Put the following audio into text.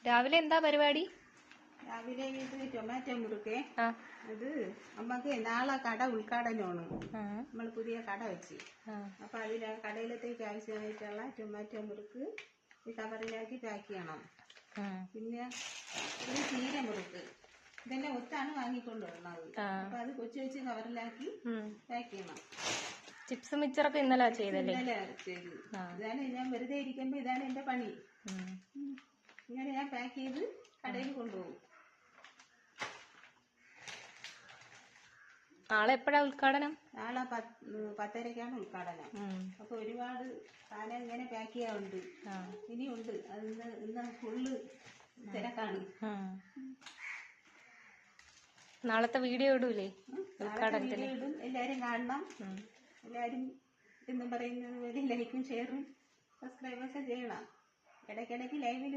രാവിലെ എന്താ പരിപാടി? രാവിലെ ഇത് ടൊമാറ്റോ മുറുക്കേ. അത് നമുക്ക് നാളെ കട ഉദ്ഘാടനമാണ്. നമ്മൾ പുതിയ കട വെച്ച്. അപ്പൊ അതിൽ കടയിലത്തേക്ക് ആവശ്യമായിട്ടുള്ള ടൊമാറ്റോ മുറുക്ക് ഈ കവറിലാക്കി പാക്ക് ചെയ്യണം. പിന്നെ ഒരു ചീര മുറുക്ക് ഇതെല്ലാം ഒത്താണ് വാങ്ങിക്കൊണ്ടുവരുന്നത്. അപ്പൊ അത് കൊച്ചു കൊച്ചു കവറിലാക്കി പാക്ക് ചെയ്യണം. ചിപ്സ് മിച്ചറൊക്കെ ഇന്നലെ ചെയ്തല്ലേ? ഇന്നലെ ചെയ്തു. ഇതാണ് ഞാൻ വെറുതെ ഇരിക്കുമ്പോ ഇതാണ് എന്റെ പണി. ഇങ്ങനെ ഞാൻ പാക്ക് ചെയ്ത് കടയിൽ കൊണ്ടുപോകും. നാളെ എപ്പോഴാ ഉദ്ഘാടനം? നാളെ 10:30-ക്കാണ് ഉദ്ഘാടനം. അപ്പൊ ഒരുപാട് സാധനം ഇങ്ങനെ പാക്ക് ചെയ്യാറുണ്ട്. ഇനിയുണ്ട്. അത് ഇന്ന് ഫുള്ള് തിരക്കാണ്. നാളത്തെ വീഡിയോ ഇടൂലേ? വീഡിയോ ഇടും. എല്ലാരും കാണണം. എല്ലാരും എന്നും പറയുന്നത് പോലെ ലൈക്കും ഷെയറും സബ്സ്ക്രൈബൊക്കെ ചെയ്യണം. ഇടയ്ക്കിടയ്ക്ക് ലൈവിൽ